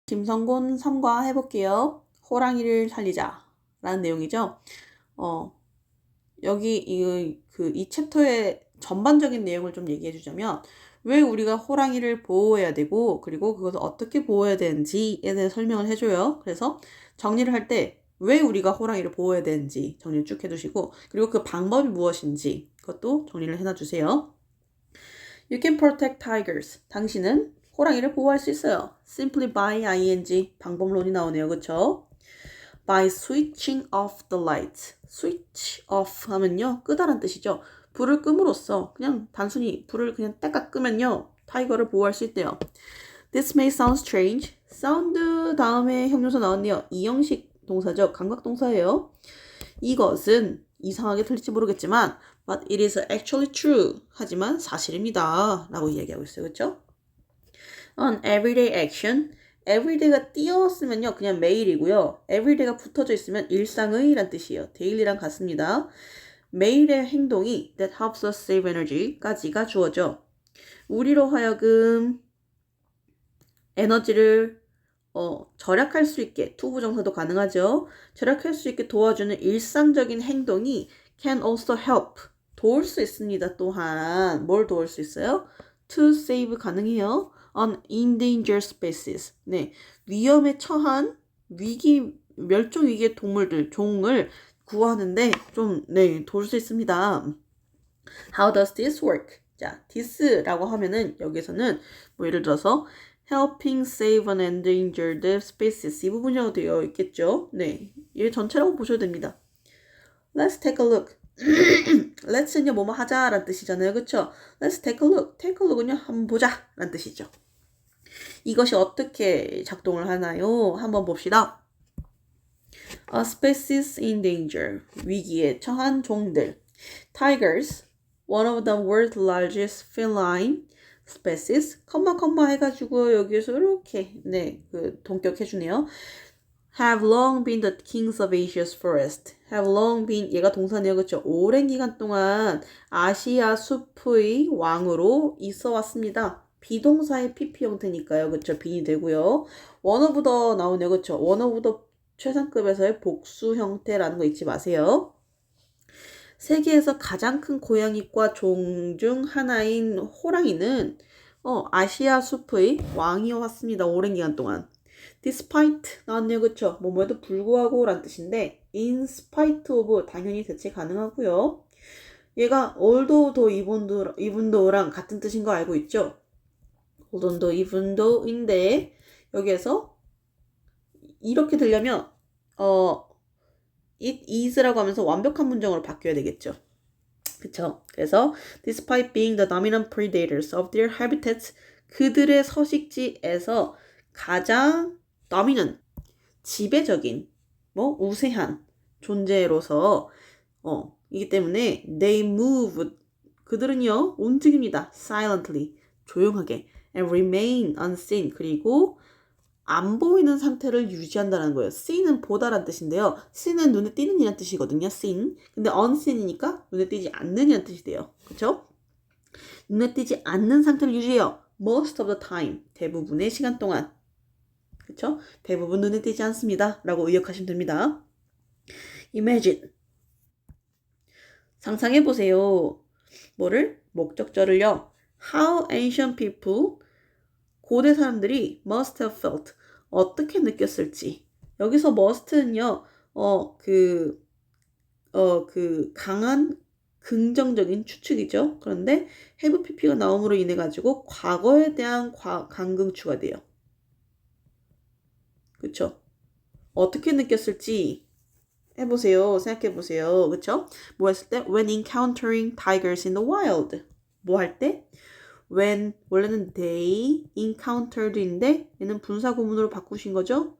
김성곤 3과 해볼게요. 호랑이를 살리자 라는 내용이죠. 여기 이 챕터의 전반적인 내용을 좀 얘기해 주자면 왜 우리가 호랑이를 보호해야 되고 그리고 그것을 어떻게 보호해야 되는지에 대해 설명을 해줘요. 그래서 정리를 할 때 왜 우리가 호랑이를 보호해야 되는지 정리를 쭉 해두시고 그리고 그 방법이 무엇인지 그것도 정리를 해놔주세요. You can protect tigers. 당신은 호랑이를 보호할 수 있어요. Simply by ing 방법론이 나오네요. 그쵸? By switching off the lights. switch off 하면요. 끄다란 뜻이죠. 불을 끔으로써 그냥 단순히 불을 그냥 딱 끄면요. 타이거를 보호할 수 있대요. This may sound strange. 사운드 다음에 형용사 나왔네요. 이형식 동사죠. 감각동사예요. 이것은 이상하게 들릴지 모르겠지만 But it is actually true. 하지만 사실입니다. 라고 이야기하고 있어요. 그렇죠? An everyday action. everyday가 띄었으면요. 그냥 매일이고요. everyday가 붙어져 있으면 일상의 란 뜻이에요. daily랑 같습니다. 매일의 행동이 that helps us save energy까지가 주어져. 우리로 하여금 에너지를 절약할 수 있게 투부정사도 가능하죠. 절약할 수 있게 도와주는 일상적인 행동이 can also help 도울 수 있습니다. 또한 뭘 도울 수 있어요? To save 가능해요. On endangered species. 네, 위험에 처한 멸종 위기의 동물들 종을 구하는데 좀 도울 수 있습니다. How does this work? 자, this라고 하면은 여기서는 뭐 예를 들어서 helping save an endangered species 이 부분이라고 되어 있겠죠. 네, 얘 전체라고 보셔도 됩니다. Let's take a look. Let's는요 뭐뭐 하자라는 뜻이잖아요. 그쵸? Let's take a look. take a look은요 한번 보자 라는 뜻이죠. 이것이 어떻게 작동을 하나요? 한번 봅시다. A species in danger. 위기에 처한 종들. Tigers, one of the world's largest feline species, 컴마 해가지고 여기에서 이렇게 동격해주네요. Have long been the kings of Asia's forest. Have long been 얘가 동사네요. 그렇죠? 오랜 기간 동안 아시아 숲의 왕으로 있어 왔습니다. 비동사의 PP 형태니까요. 그렇죠? 빈이 되고요. one of the 나오네요. 그렇죠? one of the 최상급에서의 복수 형태라는 거 잊지 마세요. 세계에서 가장 큰 고양이과 종 중 하나인 호랑이는 아시아 숲의 왕이어 왔습니다. 오랜 기간 동안. despite 나왔네요. 그쵸? 뭐뭐에도 불구하고 란 뜻인데 in spite of 당연히 대체 가능하고요. 얘가 although though even though랑 같은 뜻인 거 알고 있죠? although though even though인데 여기에서 이렇게 들려면 it is라고 하면서 완벽한 문장으로 바뀌어야 되겠죠. 그쵸? 그래서 despite being the dominant predators of their habitats 그들의 서식지에서 가장 dominant 지배적인 우세한 존재로서 이기 때문에 they move 그들은요 움직입니다. silently 조용하게 and remain unseen 그리고 안 보이는 상태를 유지한다는 거예요. see는 보다란 뜻인데요. see는 눈에 띄는 이란 뜻이거든요. seen. 근데 unseen이니까 눈에 띄지 않는 이란 뜻이 돼요. 그쵸? 눈에 띄지 않는 상태를 유지해요. most of the time. 대부분의 시간 동안. 그쵸? 대부분 눈에 띄지 않습니다. 라고 의역하시면 됩니다. imagine. 상상해보세요. 뭐를? 목적절을요. How ancient people 고대 사람들이 must have felt 어떻게 느꼈을지 여기서 must는요 강한 긍정적인 추측이죠. 그런데 have pp가 나옴으로 인해 가지고 과거에 대한 강긍추가 돼요. 그쵸? 어떻게 느꼈을지 해보세요. 생각해보세요. 그쵸? 뭐 했을 때 when encountering tigers in the wild 뭐 할 때 when 원래는 they encountered인데 얘는 분사 구문으로 바꾸신 거죠?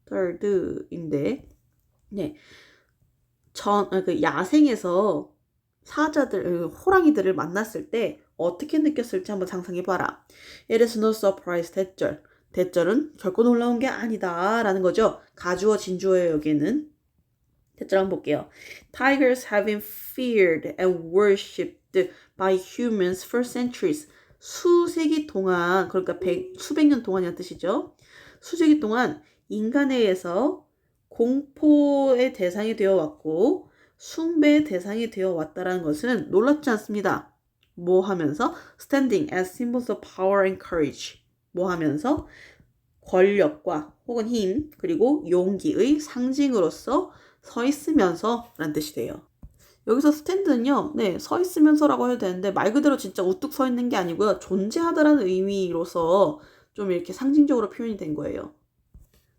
third인데 야생에서 사자들 호랑이들을 만났을 때 어떻게 느꼈을지 한번 상상해봐라. It is no surprise 대절. 대절은 결코 놀라운 게 아니다 라는 거죠. 가주어 진주어예요. 여기는 대절 한번 볼게요. Tigers have been feared and worshipped by humans for centuries. 수세기 동안, 그러니까 수백 년 동안이라는 뜻이죠. 수세기 동안 인간에 의해서 공포의 대상이 되어 왔고 숭배의 대상이 되어 왔다는 것은 놀랍지 않습니다. 뭐 하면서 standing as symbols of power and courage. 뭐 하면서 권력과 혹은 힘 그리고 용기의 상징으로서 서 있으면서 라는 뜻이 돼요. 여기서 스탠드는요, 네, 서 있으면서라고 해도 되는데 말 그대로 진짜 우뚝 서 있는 게 아니고요. 존재하다라는 의미로서 좀 이렇게 상징적으로 표현이 된 거예요.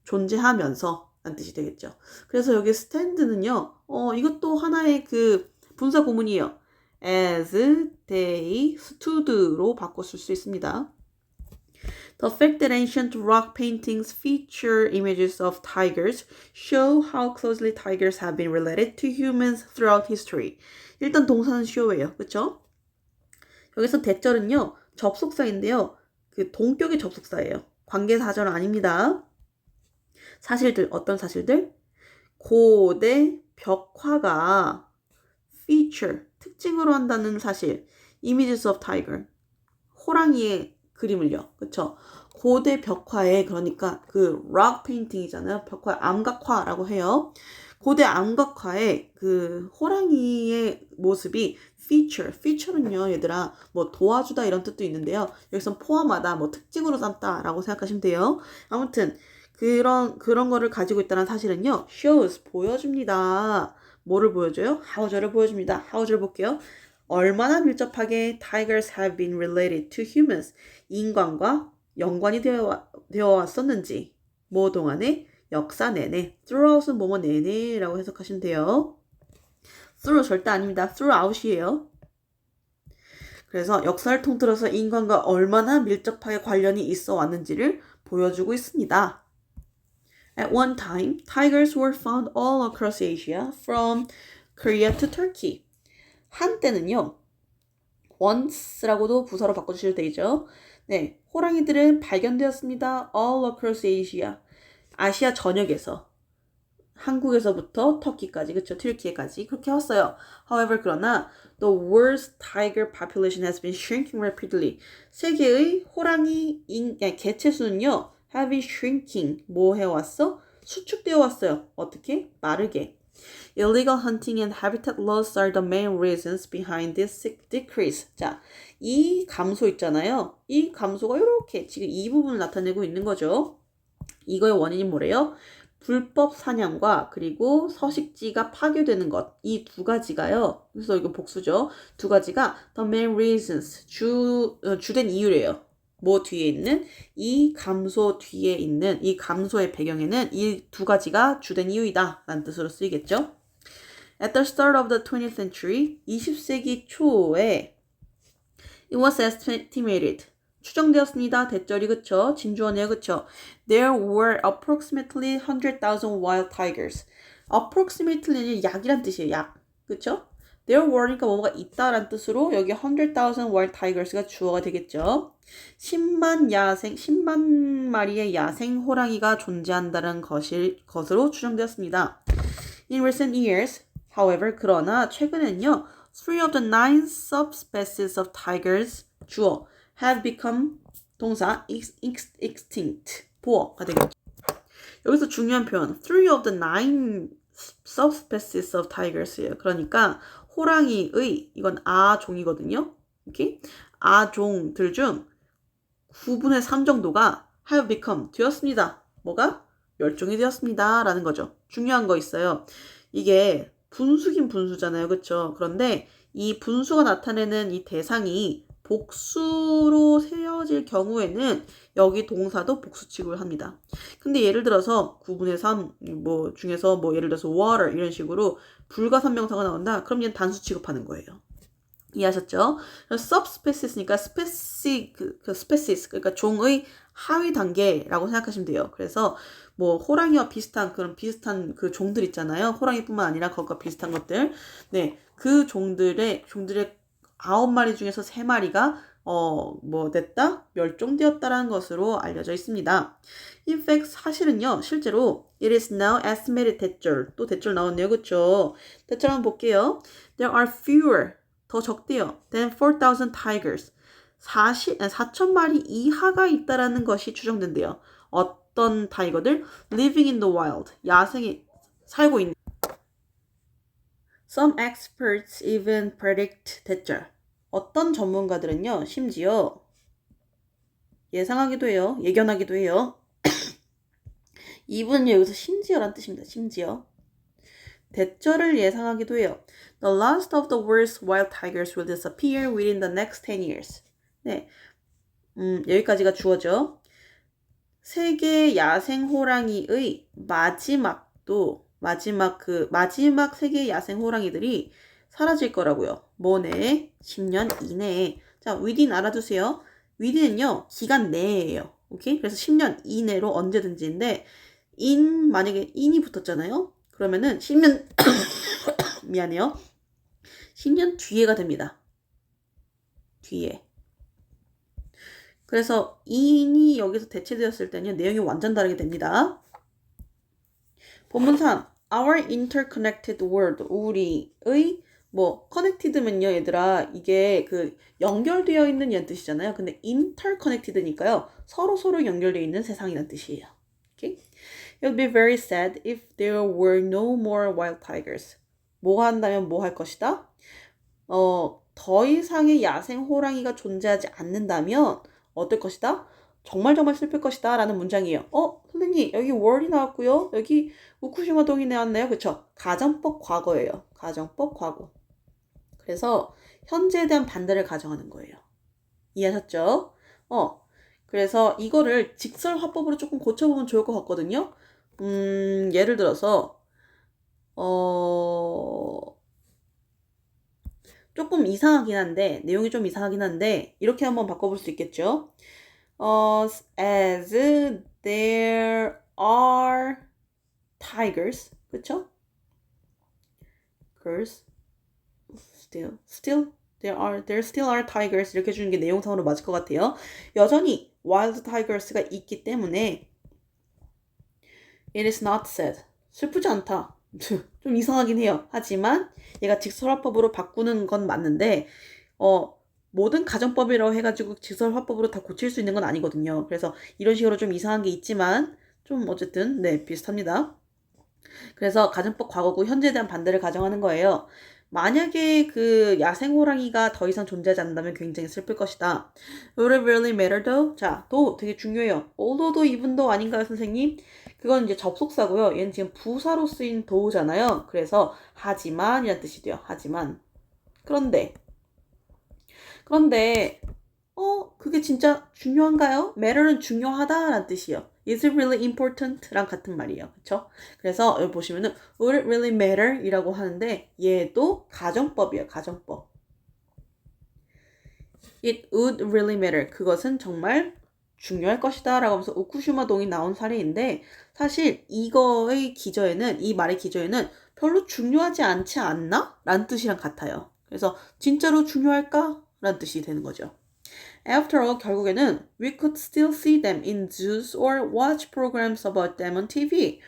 존재하면서 라는 뜻이 되겠죠. 그래서 여기 스탠드는요, 이것도 하나의 그 분사 구문이에요. as, they, stood로 바꿨을 수 있습니다. The fact that ancient rock paintings feature images of tigers show how closely tigers have been related to humans throughout history. 일단 동사는 show예요. 그렇죠? 여기서 대절은요. 접속사인데요. 그 동격의 접속사예요. 관계사절은 아닙니다. 사실들, 어떤 사실들? 고대 벽화가 feature, 특징으로 한다는 사실. images of tiger, 호랑이의 그림을요. 그쵸? 고대 벽화에 그러니까 그 rock painting이잖아요. 벽화 암각화라고 해요. 고대 암각화에 그 호랑이의 모습이 feature는요, 얘들아, 뭐 도와주다 이런 뜻도 있는데요. 여기선 포함하다, 뭐 특징으로 삼다라고 생각하시면 돼요. 아무튼 그런 거를 가지고 있다는 사실은요, shows 보여줍니다. 뭐를 보여줘요? how절을 보여줍니다. how절 볼게요. 얼마나 밀접하게 tigers have been related to humans. 인간과 연관이 되어 왔었는지. 뭐 동안에? 역사 내내. throughout은 뭐뭐 내내라고 해석하시면 돼요. through 절대 아닙니다. throughout이에요. 그래서 역사를 통틀어서 인간과 얼마나 밀접하게 관련이 있어 왔는지를 보여주고 있습니다. At one time, tigers were found all across Asia, from Korea to Turkey. 한때는요, once라고도 부사로 바꿔주셔도 되죠. 네, 호랑이들은 발견되었습니다. all across Asia. 아시아 전역에서. 한국에서부터 터키까지, 그쵸? 튀르키예까지 그렇게 왔어요. However, 그러나 the world's tiger population has been shrinking rapidly. 세계의 호랑이 개체 수는요, have been shrinking. 뭐 해왔어? 수축되어 왔어요. 어떻게? 빠르게. Illegal hunting and habitat loss are the main reasons behind this decrease. 자, 이 감소 있잖아요. 이 감소가 이렇게 지금 이 부분을 나타내고 있는 거죠. 이거의 원인이 뭐래요? 불법 사냥과 그리고 서식지가 파괴되는 것. 이 두 가지가요. 그래서 이거 복수죠. 두 가지가 the main reasons. 주된 이유래요. 뭐 뒤에 있는? 이 감소 뒤에 있는 이 감소의 배경에는 이 두 가지가 주된 이유이다. 라는 뜻으로 쓰이겠죠. At the start of the 20th century, 20세기 초에 it was estimated. 추정되었습니다. 대절이 그쵸? 진주어네요. 그쵸? There were approximately 100,000 wild tigers. approximately는 약이란 뜻이에요. 약. 그쵸? There were니까 뭐가 있다란 뜻으로 여기 100,000 wild tigers가 주어가 되겠죠. 10만 마리의 야생 호랑이가 존재한다는 것으로 추정되었습니다. In recent years, however, 그러나 최근엔요, 3 of the 9 subspecies of tigers, 주어, have become 동사 extinct, 보어가 되겠죠. 여기서 중요한 표현, 3 of the 9 subspecies of tigers예요. 그러니까 호랑이의, 이건 아종이거든요. 이렇게 아종들 중 9분의 3 정도가 have become, 되었습니다. 뭐가? 멸종이 되었습니다. 라는 거죠. 중요한 거 있어요. 이게 분수긴 분수잖아요. 그렇죠? 그런데 이 분수가 나타내는 이 대상이 복수로 세워질 경우에는 여기 동사도 복수 취급을 합니다. 근데 예를 들어서 9분의 3 뭐 중에서 뭐 예를 들어서 water 이런 식으로 불가산명사가 나온다. 그럼 얘는 단수 취급하는 거예요. 이해하셨죠? subspecies니까 species 그러니까 종의 하위 단계라고 생각하시면 돼요. 그래서 뭐 호랑이와 비슷한 그런 비슷한 그 종들 있잖아요. 호랑이뿐만 아니라 그것과 비슷한 것들. 네, 그 종들의 9마리 중에서 3마리가 됐다? 멸종되었다라는 것으로 알려져 있습니다. In fact, 사실은요, 실제로 it is now estimated 대절, 또 대절 나왔네요. 그쵸? 대절 한번 볼게요. There are fewer, 더 적대요. than 4,000 tigers. 4,000마리 이하가 있다라는 것이 추정된대요. 어떤 어떤 타이거들? living in the wild. 야생에 살고 있는. Some experts even predict 대절. 어떤 전문가들은요, 심지어 예상하기도 해요. 예견하기도 해요. 이분은 여기서 심지어란 뜻입니다. 심지어. 대절을 예상하기도 해요. The last of the world's wild tigers will disappear within the next 10 years. 네. 여기까지가 주어죠. 세계 야생 호랑이의 마지막 세계 야생 호랑이들이 사라질 거라고요. 뭐네? 10년 이내에. 자, within 알아두세요. within은요, 기간 내예요. 오케이? 그래서 10년 이내로 언제든지인데, 만약에 in이 붙었잖아요? 그러면은 10년, 미안해요. 10년 뒤에가 됩니다. 뒤에. 그래서 in이 여기서 대체되었을 때는 내용이 완전 다르게 됩니다. 본문 3. Our interconnected world. 우리의 connected면요, 얘들아, 이게 연결되어 있는 이란 뜻이잖아요. 근데 interconnected니까요, 서로 연결되어 있는 세상이란 뜻이에요. Okay? It would be very sad if there were no more wild tigers. 뭐 한다면 뭐 할 것이다? 더 이상의 야생 호랑이가 존재하지 않는다면 어떨 것이다? 정말 슬플 것이다 라는 문장이에요. 선생님, 여기 월이 나왔고요. 여기 우쿠시마 동이 나왔나요? 그쵸? 가정법 과거예요. 가정법 과거. 그래서 현재에 대한 반대를 가정하는 거예요. 이해하셨죠? 그래서 이거를 직설 화법으로 조금 고쳐보면 좋을 것 같거든요. 예를 들어서 조금 이상하긴 한데, 내용이 좀 이상하긴 한데, 이렇게 한번 바꿔볼 수 있겠죠? As there are tigers, 그쵸? Girls, there still are tigers 이렇게 해주는 게 내용상으로 맞을 것 같아요. 여전히 wild tigers가 있기 때문에 it is not sad. 슬프지 않다. 좀 이상하긴 해요. 하지만 얘가 직설화법으로 바꾸는 건 맞는데 모든 가정법이라고 해가지고 직설화법으로 다 고칠 수 있는 건 아니거든요. 그래서 이런 식으로 좀 이상한 게 있지만 좀 어쨌든 네, 비슷합니다. 그래서 가정법 과거고 현재에 대한 반대를 가정하는 거예요. 만약에 야생 호랑이가 더 이상 존재하지 않는다면 굉장히 슬플 것이다. Would it really matter though? 자, 도 되게 중요해요. although도 even도 아닌가요, 선생님? 그건 이제 접속사고요. 얘는 지금 부사로 쓰인 도잖아요. 그래서 하지만이라는 뜻이 돼요. 하지만. 그런데 그게 진짜 중요한가요? matter는 중요하다라는 뜻이에요. Is it really important? 랑 같은 말이에요. 그쵸? 그래서 여기 보시면은 would it really matter? 이라고 하는데 얘도 가정법이에요. 가정법. It would really matter. 그것은 정말 중요할 것이다 라고 하면서 우쿠시마 동이 나온 사례인데 사실 이 말의 기저에는 별로 중요하지 않지 않나? 라는 뜻이랑 같아요. 그래서 진짜로 중요할까? 라는 뜻이 되는 거죠. After all, 결국에는 we could still see them in zoos or watch programs about them on TV.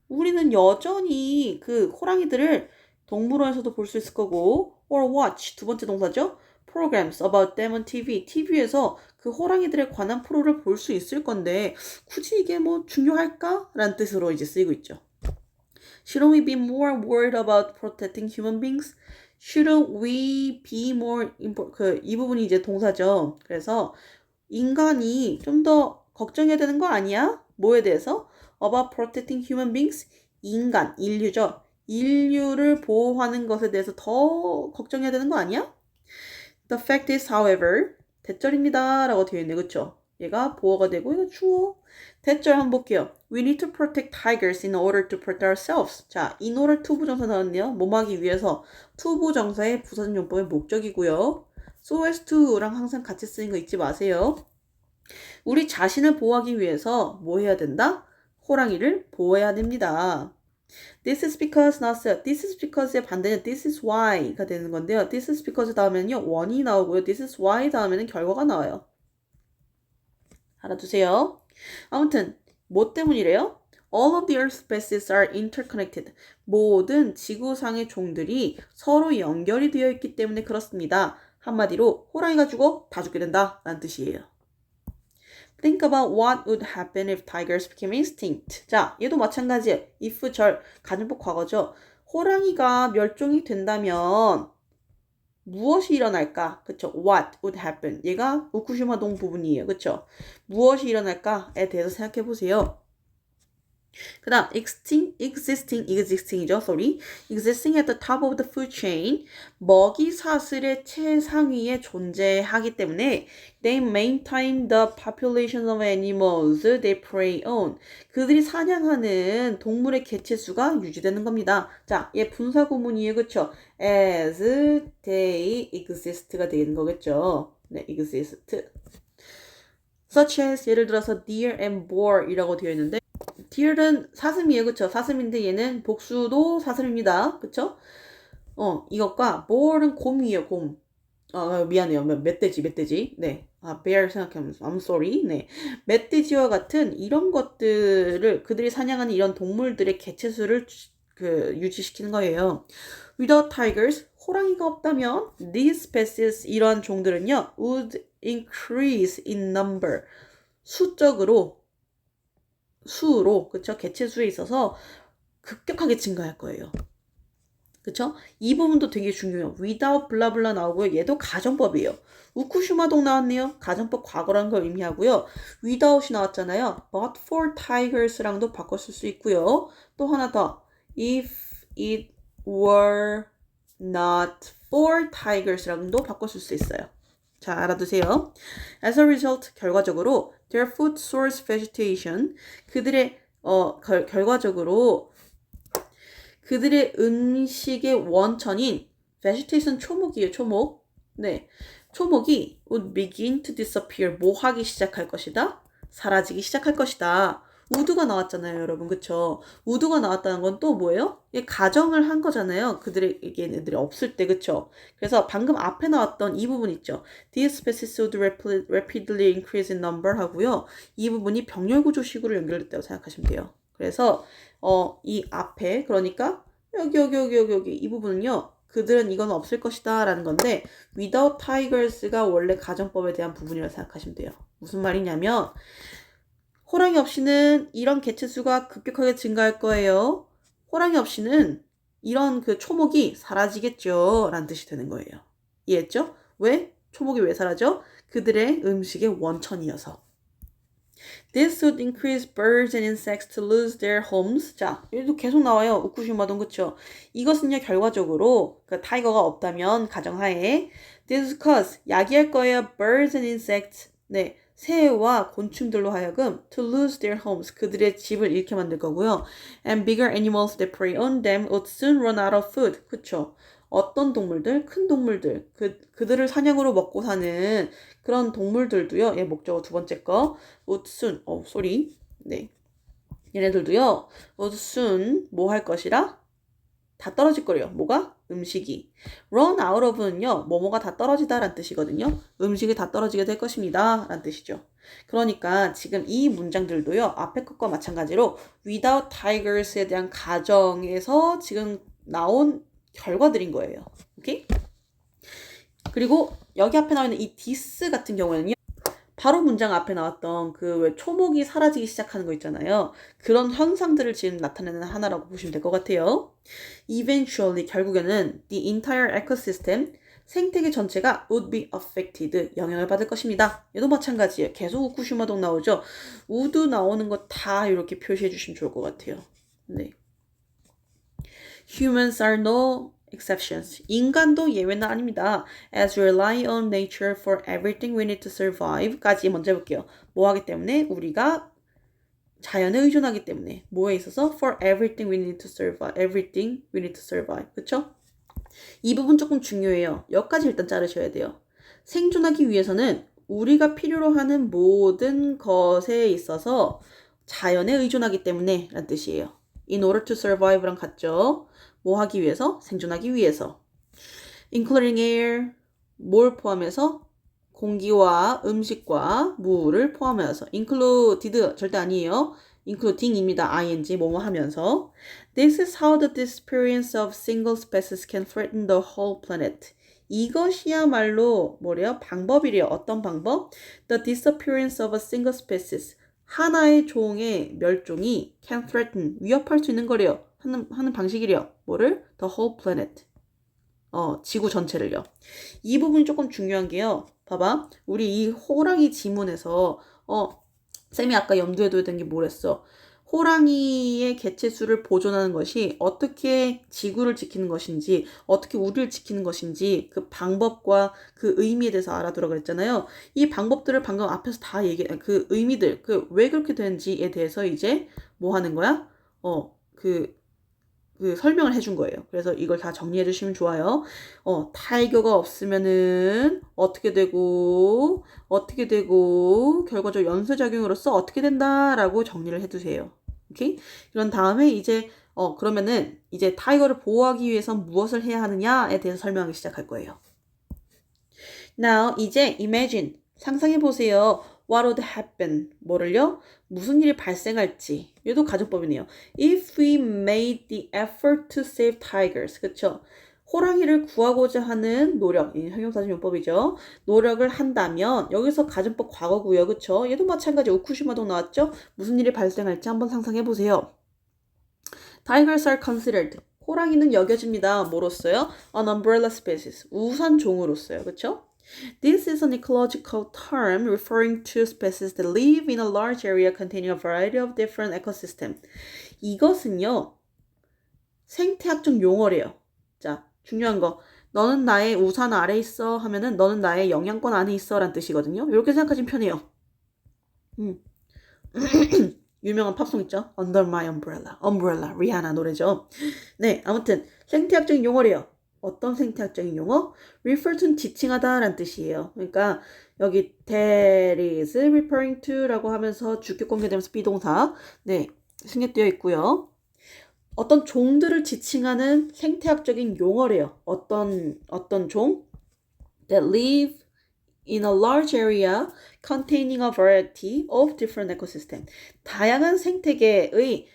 우리는 여전히 호랑이들을 동물원에서도 볼 수 있을 거고 or watch, 두 번째 동사죠. programs about them on TV. TV에서 호랑이들에 관한 프로를 볼 수 있을 건데 굳이 이게 중요할까? 라는 뜻으로 이제 쓰이고 있죠. Shouldn't we be more worried about protecting human beings? Shouldn't we be more 이 부분이 이제 동사죠. 그래서 인간이 좀 더 걱정해야 되는 거 아니야? 뭐에 대해서? About protecting human beings? 인류죠. 인류를 보호하는 것에 대해서 더 걱정해야 되는 거 아니야? The fact is, however, 대절입니다 라고 되어 있네. 그쵸? 얘가 보어가 되고 이거 주어. 대절 한번 볼게요. We need to protect tigers in order to protect ourselves. 자, in order to 부정사 나왔네요. 뭐하기 위해서. to 부정사의 부사절 용법의 목적이고요. so as to랑 항상 같이 쓰는 거 잊지 마세요. 우리 자신을 보호하기 위해서 뭐 해야 된다? 호랑이를 보호해야 됩니다. This is because 나왔어요. This is because의 반대는 this is why가 되는 건데요. This is because 다음에는요. 원이 나오고요. This is why 다음에는 결과가 나와요. 알아두세요. 아무튼 뭐 때문이래요? All of the earth species are interconnected. 모든 지구상의 종들이 서로 연결이 되어 있기 때문에 그렇습니다. 한마디로 호랑이가 죽어 다 죽게 된다 라는 뜻이에요. Think about what would happen if tigers became extinct. 자, 얘도 마찬가지예요. if 절 가정법 과거죠. 호랑이가 멸종이 된다면 무엇이 일어날까? 그쵸? What would happen? 얘가 후쿠시마 동 부분이에요. 그쵸? 무엇이 일어날까에 대해서 생각해 보세요. 그 다음 existing이죠. sorry. existing at the top of the food chain. 먹이 사슬의 최상위에 존재하기 때문에 they maintain the population of animals they prey on. 그들이 사냥하는 동물의 개체수가 유지되는 겁니다. 자, 얘 분사 구문이에요. 그쵸? as they exist가 되는 거겠죠. 네, exist. such as 예를 들어서 deer and boar 이라고 되어 있는데 deer은 사슴이에요. 그쵸? 사슴인데 얘는 복수도 사슴입니다. 그쵸? 이것과 boar은 곰이에요. 곰. 미안해요. 멧돼지. 네. bear 생각하면 I'm sorry. 네. 멧돼지와 같은 이런 것들을 그들이 사냥하는 이런 동물들의 개체수를 유지시키는 거예요. Without tigers, 호랑이가 없다면 these species 이러한 종들은요 would increase in number. 수로 그쵸? 개체수에 있어서 급격하게 증가할 거예요. 그쵸? 이 부분도 되게 중요해요. without 블라블라 나오고요. 얘도 가정법이에요. 우쿠시마동 나왔네요. 가정법 과거라는 걸 의미하고요. without이 나왔잖아요. but for tigers랑도 바꿔 쓸 수 있고요. 또 하나 더. if it were not for tigers랑도 바꿔 쓸 수 있어요. 자, 알아두세요. As a result, 결과적으로 their food source vegetation, 그들의 결과적으로 그들의 음식의 원천인 vegetation 초목이에요. 초목. 네, 초목이 would begin to disappear. 뭐 하기 시작할 것이다? 사라지기 시작할 것이다. 우드가 나왔잖아요, 여러분. 그쵸? 우드가 나왔다는 건 또 뭐예요? 가정을 한 거잖아요. 얘네들이 없을 때, 그쵸? 그래서 방금 앞에 나왔던 이 부분 있죠? These species would rapidly increase in number 하고요. 이 부분이 병렬구조식으로 연결됐다고 생각하시면 돼요. 그래서 이 앞에 그러니까 여기 이 부분은요. 그들은 이건 없을 것이다 라는 건데 without tigers가 원래 가정법에 대한 부분이라고 생각하시면 돼요. 무슨 말이냐면 호랑이 없이는 이런 개체수가 급격하게 증가할 거예요. 호랑이 없이는 이런 그 초목이 사라지겠죠 라는 뜻이 되는 거예요. 이해했죠? 왜? 초목이 왜 사라져? 그들의 음식의 원천이어서. This would increase birds and insects to lose their homes. 자, 여기도 계속 나와요. 우쿠시마동 그쵸? 이것은요 결과적으로 그 타이거가 없다면 가정하에 This cause 야기할 거예요. Birds and insects. 네, 새와 곤충들로 하여금 to lose their homes. 그들의 집을 잃게 만들 거고요. And bigger animals that prey on them would soon run out of food. 그쵸? 어떤 동물들, 큰 동물들, 그들을 사냥으로 먹고 사는 그런 동물들도요. 얘 목적어 두 번째 거, would soon, sorry. 네. 얘네들도요. would soon 뭐 할 것이라? 다 떨어질 거래요. 뭐가? 음식이. run out of는요. 뭐뭐가 다 떨어지다 라는 뜻이거든요. 음식이 다 떨어지게 될 것입니다. 라는 뜻이죠. 그러니까 지금 이 문장들도요. 앞에 것과 마찬가지로 without tigers에 대한 가정에서 지금 나온 결과들인 거예요. 오케이? 그리고 여기 앞에 나와 있는 이 this 같은 경우에는요. 바로 문장 앞에 나왔던 그 왜 초목이 사라지기 시작하는 거 있잖아요. 그런 현상들을 지금 나타내는 하나라고 보시면 될 것 같아요. Eventually 결국에는 the entire ecosystem 생태계 전체가 would be affected 영향을 받을 것입니다. 얘도 마찬가지예요. 계속 후쿠시마동 나오죠. would 나오는 거 다 이렇게 표시해 주시면 좋을 것 같아요. 네. Humans are no exceptions. 인간도 예외는 아닙니다. As we rely on nature for everything we need to survive. 까지 먼저 해볼게요. 뭐 하기 때문에? 우리가 자연에 의존하기 때문에. 뭐에 있어서? For everything we need to survive. Everything we need to survive. 그쵸? 이 부분 조금 중요해요. 여기까지 일단 자르셔야 돼요. 생존하기 위해서는 우리가 필요로 하는 모든 것에 있어서 자연에 의존하기 때문에 라는 뜻이에요. In order to survive랑 같죠? 뭐 하기 위해서? 생존하기 위해서. Including air, 뭘 포함해서? 공기와 음식과 물을 포함해서. Included 절대 아니에요. Including입니다. ing 뭐뭐 하면서. This is how the disappearance of single species can threaten the whole planet. 이것이야말로 뭐래요? 방법이래요. 어떤 방법? The disappearance of a single species. 하나의 종의 멸종이 can threaten, 위협할 수 있는 거래요. 하는 방식이래요. 뭐를? The whole planet. 지구 전체를요. 이 부분이 조금 중요한 게요. 봐봐. 우리 이 호랑이 지문에서, 쌤이 아까 염두에 둬야 되는 게 뭐랬어? 호랑이의 개체수를 보존하는 것이 어떻게 지구를 지키는 것인지, 어떻게 우리를 지키는 것인지 그 방법과 그 의미에 대해서 알아두라 그랬잖아요. 이 방법들을 방금 앞에서 다 그 의미들, 그 왜 그렇게 되는지에 대해서 이제 뭐 하는 거야? 그 설명을 해준 거예요. 그래서 이걸 다 정리해 주시면 좋아요. 타이거가 없으면은 어떻게 되고 결과적 연쇄작용으로서 어떻게 된다라고 정리를 해두세요. 오케이? 그런 다음에 이제 그러면은 이제 타이거를 보호하기 위해선 무엇을 해야 하느냐에 대해서 설명하기 시작할 거예요. Now 이제 imagine 상상해 보세요. What would happen? 뭐를요? 무슨 일이 발생할지. 얘도 가정법이네요. If we made the effort to save tigers. 그쵸? 호랑이를 구하고자 하는 노력, 형용사진용법이죠. 노력을 한다면 여기서 가정법 과거고요. 그쵸? 얘도 마찬가지 우쿠시마도 나왔죠? 무슨 일이 발생할지 한번 상상해 보세요. Tigers are considered. 호랑이는 여겨집니다. 뭐로써요? An umbrella species. 우산종으로써요. 그쵸? This is an ecological term referring to species that live in a large area containing a variety of different ecosystems. 이것은요, 생태학적 용어래요. 자, 중요한 거. 너는 나의 우산 아래 있어 하면은 너는 나의 영향권 안에 있어 라는 뜻이거든요. 이렇게 생각하시면 편해요. 유명한 팝송 있죠? Under My Umbrella. Umbrella. 리하나 노래죠. 네, 아무튼 생태학적인 용어래요. 어떤 생태학적인 용어? refer to는 지칭하다 라는 뜻이에요. 그러니까 여기 that is referring to 라고 하면서 주격 관계되면서 비동사 네 승객되어 있고요. 어떤 종들을 지칭하는 생태학적인 용어래요. 어떤 종? that live in a large area containing a variety of different ecosystem. 다양한 생태계의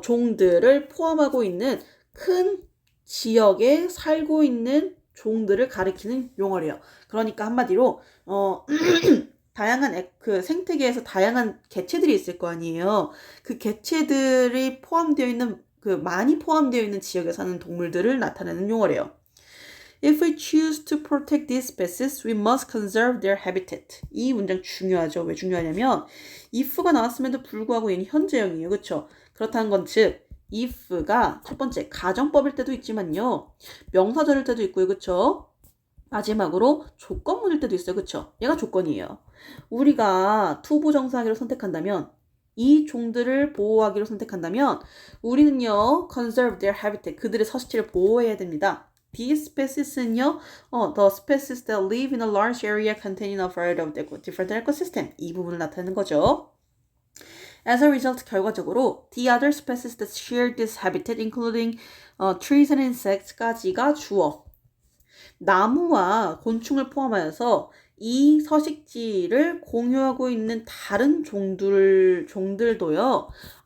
종들을 포함하고 있는 큰 지역에 살고 있는 종들을 가리키는 용어래요. 그러니까 한마디로 다양한 그 생태계에서 다양한 개체들이 있을 거 아니에요. 그 개체들이 포함되어 있는 많이 포함되어 있는 지역에 사는 동물들을 나타내는 용어래요. If we choose to protect these species, we must conserve their habitat. 이 문장 중요하죠. 왜 중요하냐면 if가 나왔음에도 불구하고 얘는 현재형이에요. 그렇죠? 그렇다는 건 즉 if가 첫 번째 가정법일 때도 있지만요. 명사절일 때도 있고요. 그렇죠? 마지막으로 조건문일 때도 있어요. 그렇죠? 얘가 조건이에요. 우리가 투부정사하기로 선택한다면 이 종들을 보호하기로 선택한다면 우리는요. conserve their habitat. 그들의 서식지를 보호해야 됩니다. These species는요, the species that live in a large area containing a variety of different ecosystem. 이 부분을 나타내는 거죠. As a result, 결과적으로, the other species that share this habitat, including trees and insects까지가 주어. 나무와 곤충을 포함하여서 이 서식지를 공유하고 있는 다른 종들도요,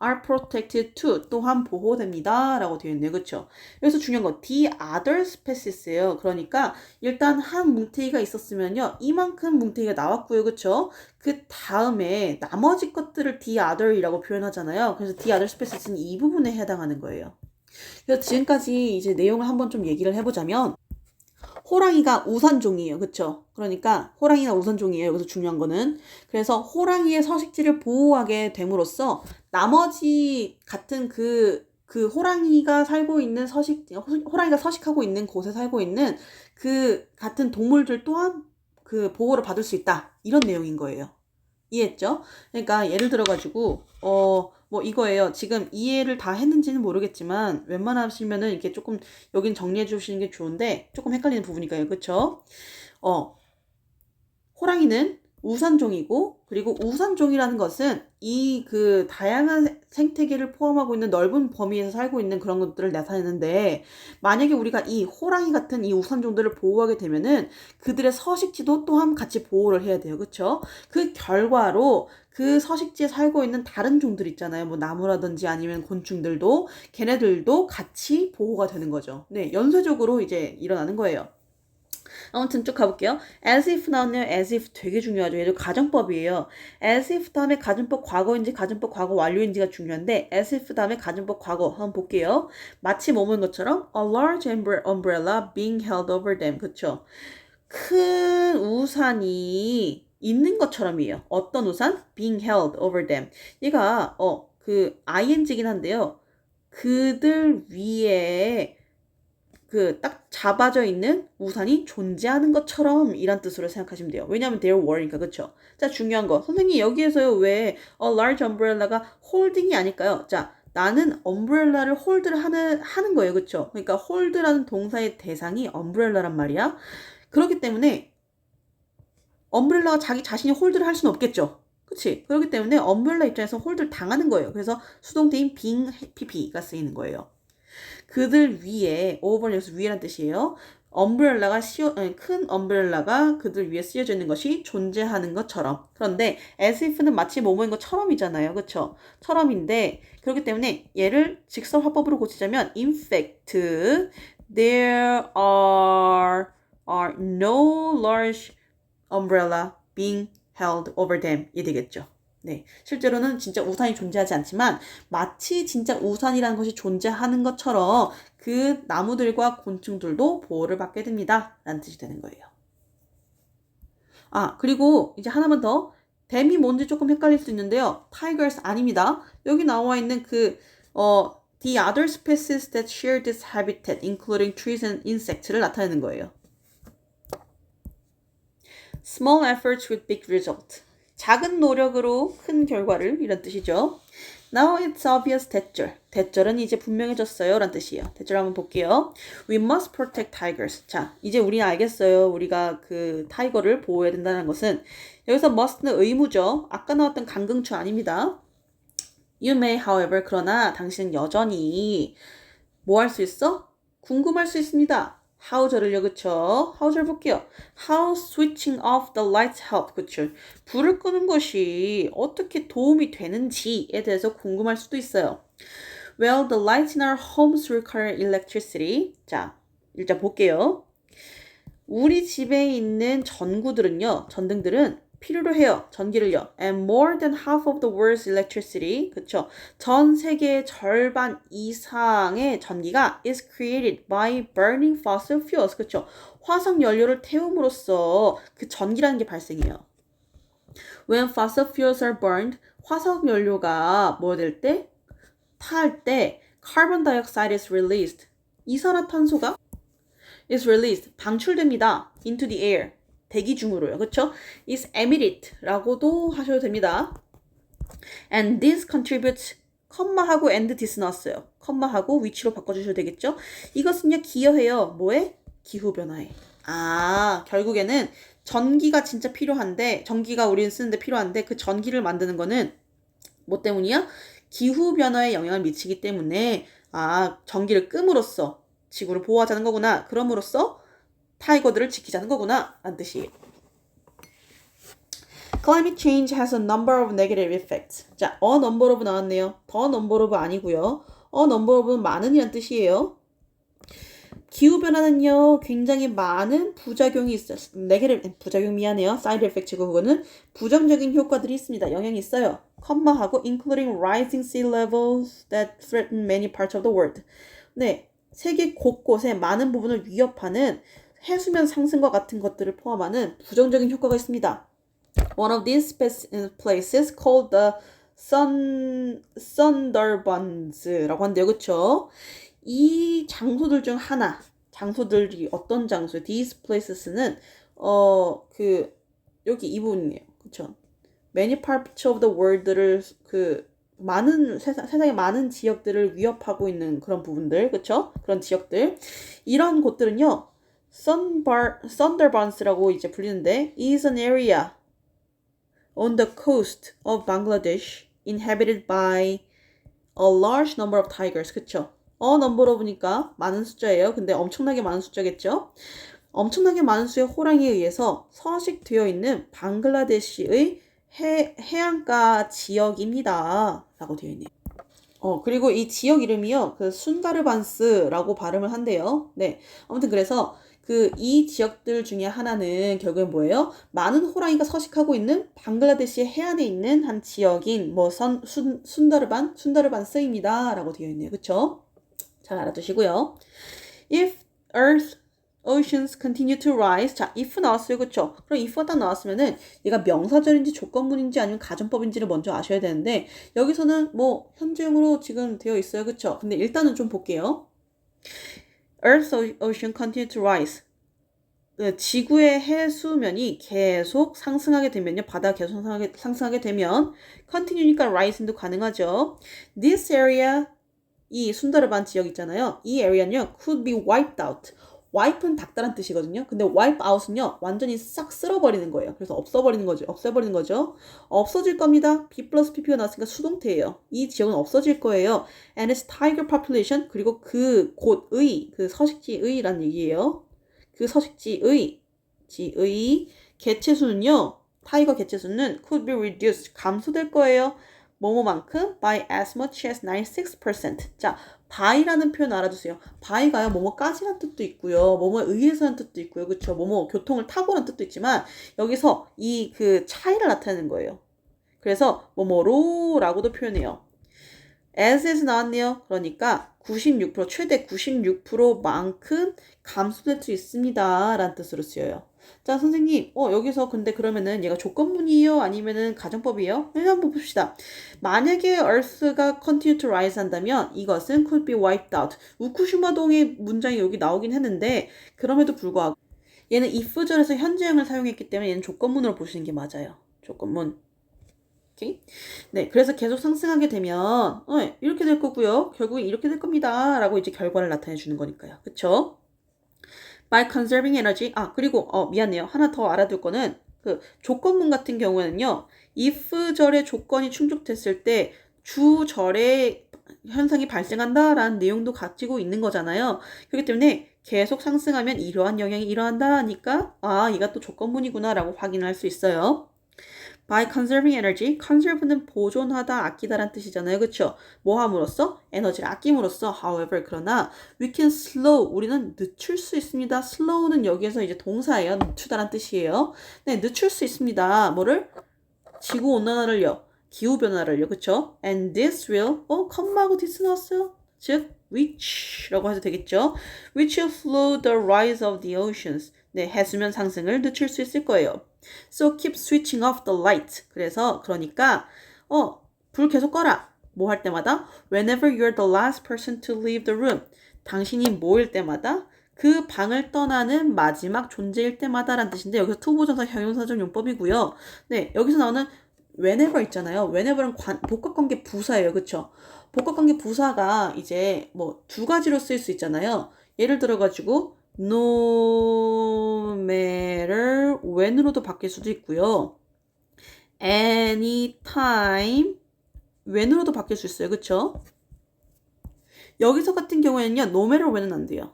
are protected too, 또한 보호됩니다. 라고 되어 있네요. 그쵸? 여기서 중요한 건 the other species예요. 그러니까 일단 한 뭉태기가 있었으면요, 이만큼 뭉태기가 나왔고요. 그쵸? 그 다음에 나머지 것들을 the other이라고 표현하잖아요. 그래서 the other species는 이 부분에 해당하는 거예요. 그래서 지금까지 이제 내용을 한번 좀 얘기를 해보자면, 호랑이가 우산종이에요. 그쵸? 그러니까 호랑이가 우산종이에요. 여기서 중요한 거는. 그래서 호랑이의 서식지를 보호하게 됨으로써 나머지 같은 그 호랑이가 살고 있는 호랑이가 서식하고 있는 곳에 살고 있는 그 같은 동물들 또한 그 보호를 받을 수 있다. 이런 내용인 거예요. 이해했죠? 그러니까 예를 들어가지고 뭐 이거예요. 지금 이해를 다 했는지는 모르겠지만 웬만하시면은 이렇게 조금 여긴 정리해 주시는 게 좋은데 조금 헷갈리는 부분이니까요. 그쵸? 호랑이는 우산종이고 그리고 우산종이라는 것은 이 그 다양한 생태계를 포함하고 있는 넓은 범위에서 살고 있는 그런 것들을 나타내는데 만약에 우리가 이 호랑이 같은 이 우산종들을 보호하게 되면은 그들의 서식지도 또한 같이 보호를 해야 돼요. 그쵸? 그 결과로 그 서식지에 살고 있는 다른 종들 있잖아요. 뭐 나무라든지 아니면 곤충들도 걔네들도 같이 보호가 되는 거죠. 네, 연쇄적으로 이제 일어나는 거예요. 아무튼 쭉 가볼게요. as if 나왔네요. as if 되게 중요하죠. 얘도 가정법이에요. as if 다음에 가정법 과거인지 가정법 과거 완료인지가 중요한데 as if 다음에 가정법 과거 한번 볼게요. 마치 뭐뭐인 것처럼 a large umbrella being held over them. 그쵸? 큰 우산이 있는 것처럼이에요. 어떤 우산? being held over them. 얘가 그 ing긴 한데요. 그들 위에 그 딱 잡아져 있는 우산이 존재하는 것처럼 이란 뜻으로 생각하시면 돼요. 왜냐하면 they're were니까 그쵸? 자 중요한 거 선생님 여기에서요 왜 a large umbrella가 holding이 아닐까요? 자 나는 umbrella를 hold를 하는 거예요. 그쵸? 그러니까 hold라는 동사의 대상이 umbrella란 말이야. 그렇기 때문에 umbrella가 자기 자신이 홀드를 할 수는 없겠죠. 그치? 그렇기 때문에 umbrella 입장에서 홀드를 당하는 거예요. 그래서 수동태인 being pp가 쓰이는 거예요. 그들 위에 over에서 위에란 뜻이에요. 엄브렐라가 큰 엄브렐라가 그들 위에 쓰여져 있는 것이 존재하는 것처럼. 그런데 as if는 마치 뭐뭐인 것처럼이잖아요. 그쵸? 처럼인데 그렇기 때문에 얘를 직설 화법으로 고치자면 in fact there are no large umbrella being held over them 이 되겠죠. 네, 실제로는 진짜 우산이 존재하지 않지만 마치 진짜 우산이라는 것이 존재하는 것처럼 그 나무들과 곤충들도 보호를 받게 됩니다. 라는 뜻이 되는 거예요. 아, 그리고 이제 하나만 더. 뱀이 뭔지 조금 헷갈릴 수 있는데요. tigers 아닙니다. 여기 나와 있는 the other species that share this habitat, including trees and insects를 나타내는 거예요. Small efforts with big result. 작은 노력으로 큰 결과를 이런 뜻이죠. Now it's obvious 대절. 대절은 이제 분명해졌어요. 라는 뜻이에요. 대절 한번 볼게요. We must protect tigers. 자, 이제 우리는 알겠어요. 우리가 그 타이거를 보호해야 된다는 것은 여기서 must는 의무죠. 아까 나왔던 강금추 아닙니다. You may, however, 그러나 당신은 여전히 뭐 할 수 있어? 궁금할 수 있습니다. how 절을요, 그쵸? how 절 볼게요. How switching off the lights help, 그쵸? 불을 끄는 것이 어떻게 도움이 되는지에 대해서 궁금할 수도 있어요. Well, the lights in our homes require electricity. 자, 일단 볼게요. 우리 집에 있는 전구들은요, 전등들은 필요로 해요. 전기를요. And more than half of the world's electricity, 그쵸? 전 세계의 절반 이상의 전기가 is created by burning fossil fuels, 그쵸? 화석 연료를 태움으로써 그 전기라는 게 발생해요. When fossil fuels are burned, 화석 연료가 뭐 될 때? 탈 때 carbon dioxide is released. 이산화탄소가 is released. 방출됩니다. into the air. 대기 중으로요. 그쵸? is emitted 라고도 하셔도 됩니다. And this contributes 컴마하고 and this 나왔어요. 컴마하고 위치로 바꿔주셔도 되겠죠? 이것은요 기여해요. 뭐에? 기후변화에. 아, 결국에는 전기가 진짜 필요한데 전기가 우리는 쓰는데 필요한데 그 전기를 만드는 거는 뭐 때문이야? 기후변화에 영향을 미치기 때문에 전기를 끔으로써 지구를 보호하자는 거구나. 그럼으로써 타이거들을 지키자는 거구나. 라는 뜻이에요. Climate change has a number of negative effects. 자, a number of 나왔네요. the number of 아니고요. a number of는 많은이란 뜻이에요. 기후변화는요, 굉장히 많은 부작용이 있어요. 부작용 미안해요. side effect고 그거는 부정적인 효과들이 있습니다. 영향이 있어요. 컴마하고 including rising sea levels that threaten many parts of the world. 네, 세계 곳곳에 많은 부분을 위협하는 해수면 상승과 같은 것들을 포함하는 부정적인 효과가 있습니다. One of these places called the Sunderbans 라고 한대요. 그쵸? 이 장소들 중 하나, 장소들이 어떤 장소예요? These places는 여기 이 부분이에요. 그쵸? Many parts of the world를 많은 세상의 많은 지역들을 위협하고 있는 그런 부분들, 그쵸? 그런 지역들. 이런 곳들은요. Sunderbans라고 이제 불리는데 is an area on the coast of Bangladesh inhabited by a large number of tigers. 그쵸? a number of니까 많은 숫자예요. 근데 엄청나게 많은 숫자겠죠? 엄청나게 많은 수의 호랑이에 의해서 서식되어 있는 방글라데시의 해안가 지역입니다. 라고 되어 있네요. 그리고 이 지역 이름이요. 그 순다르반스라고 발음을 한대요. 네. 아무튼 그래서 그 이 지역들 중에 하나는 결국엔 뭐예요? 많은 호랑이가 서식하고 있는 방글라데시 해안에 있는 한 지역인 순다르반 라고 되어 있네요. 그쵸? 잘 알아두시고요. If Earth oceans continue to rise. 자, if 나왔어요. 그쵸? 그럼 if가 딱 나왔으면은 얘가 명사절인지 조건문인지 아니면 가정법인지를 먼저 아셔야 되는데 여기서는 뭐 현재형으로 지금 되어 있어요. 그쵸? 근데 일단은 좀 볼게요. Earth's ocean continue to rise. 지구의 해수면이 계속 상승하게 되면요. 바다가 계속 상승하게 되면 continue니까 rising도 가능하죠. This area 이 순다르반 지역 있잖아요. 이 area는요. could be wiped out. wipe는 닦다란 뜻이거든요. 근데 wipe out은요. 완전히 싹 쓸어버리는 거예요. 그래서 없애버리는 거죠. 없어질 겁니다. B 플러스 PP가 나왔으니까 수동태예요. 이 지역은 없어질 거예요. And its tiger population 그리고 그 곳의 그 서식지의란 얘기예요. 그 서식지의 개체수는요. 타이거 개체수는 could be reduced 감소될 거예요. 뭐뭐만큼 by as much as 96%. 자, by라는 표현 알아두세요. by가요, 뭐뭐까지란 뜻도 있고요. 뭐뭐에 의해서라는 뜻도 있고요. 그쵸? 뭐뭐 교통을 타고라는 뜻도 있지만 여기서 이 그 차이를 나타내는 거예요. 그래서 뭐뭐로라고도 표현해요. as에서 나왔네요. 그러니까 96% 최대 96%만큼 감소될 수 있습니다. 라는 뜻으로 쓰여요. 자, 선생님, 여기서 근데 그러면은 얘가 조건문이에요? 아니면은 가정법이에요? 한번 봅시다. 만약에 Earth가 continue to rise 한다면 이것은 could be wiped out. 우쿠시마동의 문장이 여기 나오긴 했는데 그럼에도 불구하고 얘는 if절에서 현재형을 사용했기 때문에 얘는 조건문으로 보시는 게 맞아요. 조건문. 오케이? 네, 그래서 계속 상승하게 되면 이렇게 될 거고요. 결국에 이렇게 될 겁니다. 라고 이제 결과를 나타내 주는 거니까요. 그쵸? By conserving energy. 그리고 미안해요. 하나 더 알아둘 거는 그 조건문 같은 경우에는요. if절의 조건이 충족됐을 때 주절의 현상이 발생한다라는 내용도 가지고 있는 거잖아요. 그렇기 때문에 계속 상승하면 이러한 영향이 일어난다 하니까 얘가 또 조건문이구나라고 확인할 수 있어요. By conserving energy, conserve는 보존하다, 아끼다란 뜻이잖아요. 그쵸? 뭐 함으로써? 에너지를 아낌으로써. However, 그러나 we can slow, 우리는 늦출 수 있습니다. slow는 여기에서 이제 동사예요. 늦추다란 뜻이에요. 네, 늦출 수 있습니다. 뭐를? 지구온난화를요. 기후변화를요. 그쵸? And this will, 컴마하고 this 나왔어요. 즉, which라고 해도 되겠죠? Which will slow the rise of the oceans. 네, 해수면 상승을 늦출 수 있을 거예요. So keep switching off the light. 그러니까 불 계속 꺼라. 뭐 할 때마다 whenever you're the last person to leave the room. 당신이 모일 때마다 그 방을 떠나는 마지막 존재일 때마다란 뜻인데 여기서 투부정사 형용사적 용법이고요. 네, 여기서 나오는 whenever 있잖아요. whenever는 복합관계 부사예요. 그쵸? 복합관계 부사가 이제 뭐 두 가지로 쓰일 수 있잖아요. 예를 들어가지고 no matter when으로도 바뀔 수도 있고요. anytime when으로도 바뀔 수 있어요. 그쵸? 여기서 같은 경우에는요. no matter when은 안 돼요.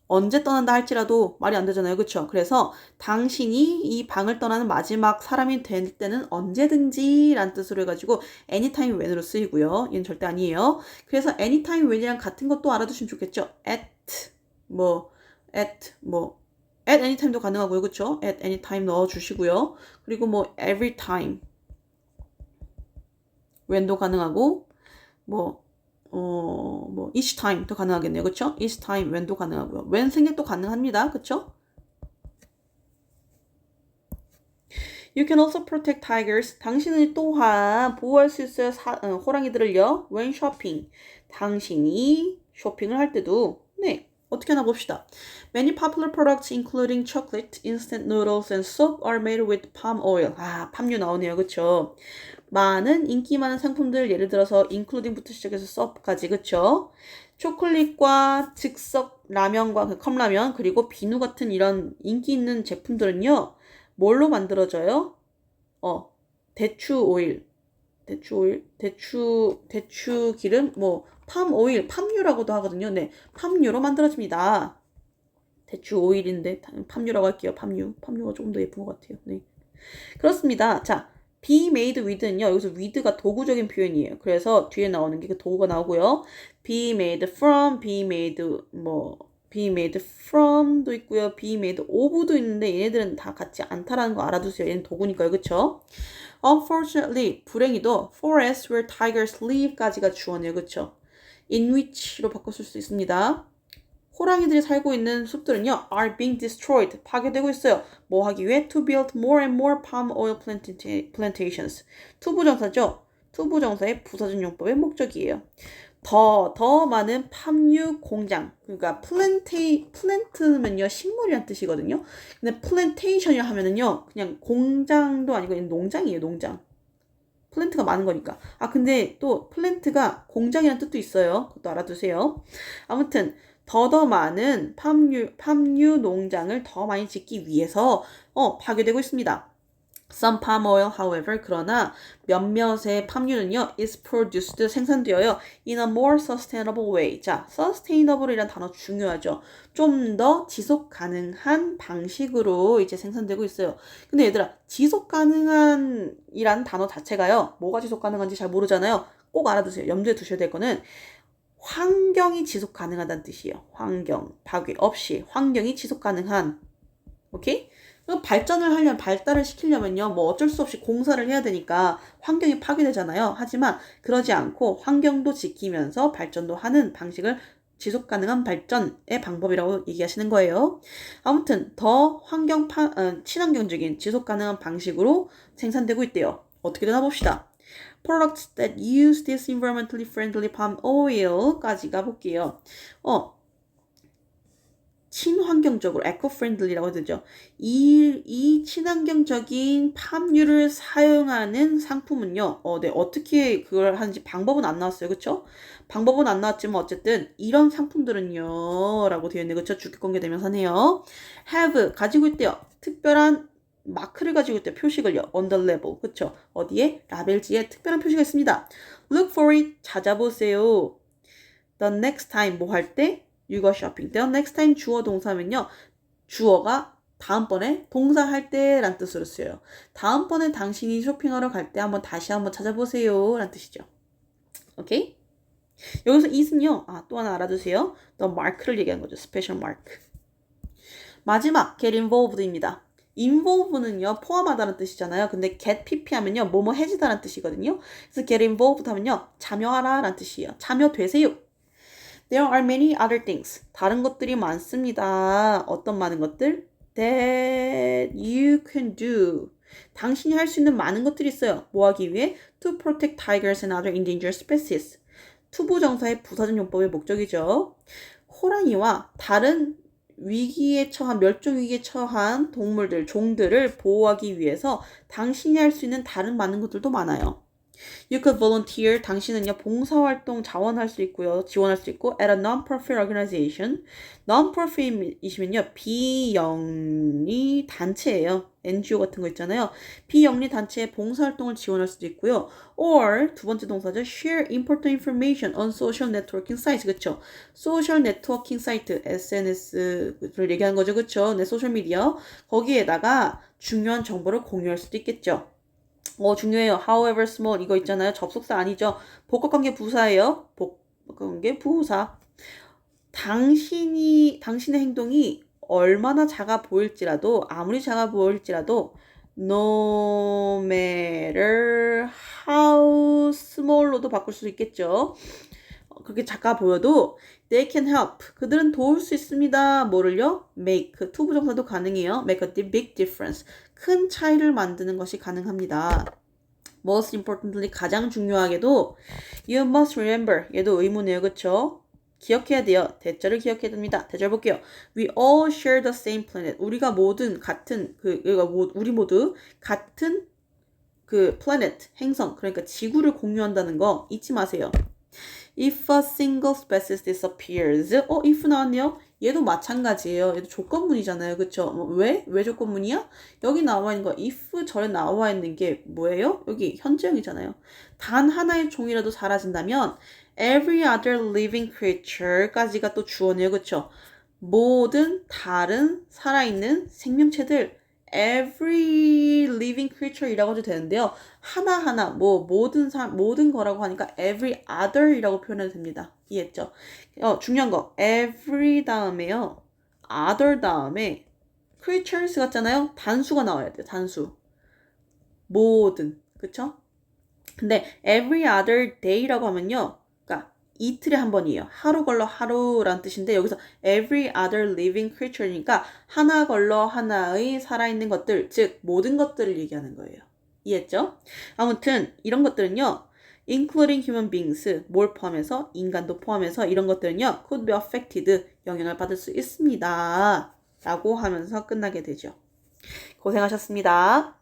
언제 떠난다 할지라도 말이 안 되잖아요. 그쵸? 그래서 당신이 이 방을 떠나는 마지막 사람이 될 때는 언제든지 란 뜻으로 해가지고 anytime when으로 쓰이고요. 얘는 절대 아니에요. 그래서 anytime when이랑 같은 것도 알아두시면 좋겠죠. at anytime도 가능하고요. 그쵸? at anytime 넣어주시고요. 그리고 뭐 every time when도 가능하고 each time도 가능하겠네요. 그쵸? each time when도 가능하고요. when 생략도 가능합니다. 그쵸? You can also protect tigers. 당신은 또한 보호할 수 있어요. 호랑이들을요. When shopping. 당신이 쇼핑을 할 때도 네. 어떻게 하나 봅시다. Many popular products including chocolate, instant noodles, and soap are made with palm oil. 팜유 나오네요. 그쵸? 많은 인기 많은 상품들 예를 들어서 including부터 시작해서 soap까지 그쵸? 초콜릿과 즉석 라면과 그 컵라면 그리고 비누 같은 이런 인기 있는 제품들은요. 뭘로 만들어져요? 대추 기름, 팜 오일, 팜유라고도 하거든요. 네, 팜유로 만들어집니다. 대추 오일인데 팜유라고 할게요. 팜유가 조금 더 예쁜 것 같아요. 네, 그렇습니다. 자, be made with는요. 여기서 with가 도구적인 표현이에요. 그래서 뒤에 나오는 게 그 도구가 나오고요. be made from, be made be made from도 있고요. be made of도 있는데 얘네들은 다 같이 않다라는 거 알아두세요. 얘는 도구니까요. 그쵸? Unfortunately, 불행히도 forest where tigers live까지가 주어네요. 그쵸? in which로 바꿨을 수 있습니다. 호랑이들이 살고 있는 숲들은요, are being destroyed, 파괴되고 있어요. 뭐 하기 위해? To build more and more palm oil plantations. 투부정사죠? 투부정사의 부사준 용법의 목적이에요. 더 많은 팜유 공장. 그러니까 플랜트면요, 식물이란 뜻이거든요. 근데 플랜테이션이라 하면은요, 그냥 공장도 아니고 농장이에요, 농장. 플랜트가 많은 거니까. 아, 근데 또 플랜트가 공장이라는 뜻도 있어요. 그것도 알아두세요. 아무튼 더 많은 팜유 농장을 더 많이 짓기 위해서 파괴되고 있습니다. Some palm oil, however, 그러나 몇몇의 팜유는요, is produced, 생산되어요, in a more sustainable way. 자, sustainable이란 단어 중요하죠. 좀 더 지속 가능한 방식으로 이제 생산되고 있어요. 근데 얘들아, 지속 가능한 이란 단어 자체가요, 뭐가 지속 가능한지 잘 모르잖아요. 꼭 알아두세요. 염두에 두셔야 될 거는 환경이 지속 가능하다는 뜻이에요. 환경, 파괴 없이 환경이 지속 가능한. 오케이? 발달을 시키려면요, 뭐 어쩔 수 없이 공사를 해야 되니까 환경이 파괴되잖아요. 하지만 그러지 않고 환경도 지키면서 발전도 하는 방식을 지속 가능한 발전의 방법이라고 얘기하시는 거예요. 아무튼 더 친환경적인 지속 가능한 방식으로 생산되고 있대요. 어떻게 되나 봅시다. Products that use this environmentally friendly palm oil까지 가볼게요. 친환경적으로 eco-friendly라고 되죠. 이 친환경적인 팜유를 사용하는 상품은요. 어떻게 그걸 하는지 방법은 안 나왔어요. 그쵸? 방법은 안 나왔지만 어쨌든 이런 상품들은요. 라고 되어 있네. 그쵸? 주격 공개되면서네요. have 가지고 있대요. 특별한 마크를 가지고 있대요. 표식을요. on the label. 그쵸? 어디에? 라벨지에 특별한 표시가 있습니다. look for it. 찾아보세요. the next time 뭐 할 때? You go shopping. The next time 주어 동사면요. 주어가 다음번에 동사할 때란 뜻으로 쓰여요. 다음번에 당신이 쇼핑하러 갈 때 다시 한번 찾아보세요. 란 뜻이죠. 오케이? 여기서 it은요. 또 하나 알아두세요. The mark를 얘기하는 거죠. special mark. 마지막 get involved입니다. involve는요. 포함하다는 뜻이잖아요. 근데 get pp 하면요. 뭐뭐 해지다라는 뜻이거든요. 그래서 get involved 하면요. 참여하라 라는 뜻이에요. 참여되세요. There are many other things. 다른 것들이 많습니다. 어떤 많은 것들? That you can do. 당신이 할 수 있는 많은 것들이 있어요. 뭐 하기 위해? To protect tigers and other endangered species. 투부정사의 부사적 용법의 목적이죠. 호랑이와 다른 멸종 위기에 처한 동물들, 종들을 보호하기 위해서 당신이 할 수 있는 다른 많은 것들도 많아요. You could volunteer. 당신은요, 봉사활동 자원할 수 있고요. 지원할 수 있고 at a non-profit organization. non-profit이시면요, 비영리 단체예요. NGO 같은 거 있잖아요. 비영리 단체의 봉사활동을 지원할 수도 있고요. or 두 번째 동사죠. share important information on social networking sites. 그쵸? social networking site, SNS를 얘기하는 거죠. 그쵸? 네, 소셜미디어. 거기에다가 중요한 정보를 공유할 수도 있겠죠. 중요해요. However small 이거 있잖아요. 접속사 아니죠. 복합관계 부사예요. 복합관계 부사. 당신의 행동이 얼마나 작아 보일지라도, 아무리 작아 보일지라도 no matter how small로도 바꿀 수 있겠죠. 그렇게 작아 보여도 they can help. 그들은 도울 수 있습니다. 뭐를요? make. 투부정사도 가능해요. make a big difference. 큰 차이를 만드는 것이 가능합니다. Most importantly, 가장 중요하게도 you must remember. 얘도 의문이에요. 그쵸? 기억해야 돼요. 대절을 기억해야 됩니다. 대절 볼게요. We all share the same planet. 우리가 모든 같은 우리 모두 같은 planet, 행성, 그러니까 지구를 공유한다는 거 잊지 마세요. If a single species disappears. if 나왔네요. 얘도 마찬가지예요. 얘도 조건문이잖아요. 그쵸? 왜? 왜 조건문이야? 여기 나와 있는 거 if 절에 나와 있는 게 뭐예요? 여기 현재형이잖아요. 단 하나의 종이라도 사라진다면 every other living creature까지가 또 주어네요. 그쵸? 모든 다른 살아있는 생명체들 every living creature이라고 해도 되는데요. 하나하나 뭐 모든 거라고 하니까 every other이라고 표현해도 됩니다. 이해했죠? 중요한 거 every 다음에요. other 다음에 creatures 같잖아요. 단수가 나와야 돼요. 단수. 모든. 그쵸? 근데 every other day라고 하면요. 그러니까 이틀에 한 번이에요. 하루 걸러 하루란 뜻인데 여기서 every other living creature니까 하나 걸러 하나의 살아있는 것들, 즉 모든 것들을 얘기하는 거예요. 이해했죠? 아무튼 이런 것들은요. including human beings, 뭘 포함해서 인간도 포함해서 이런 것들은요. could be affected, 영향을 받을 수 있습니다. 라고 하면서 끝나게 되죠. 고생하셨습니다.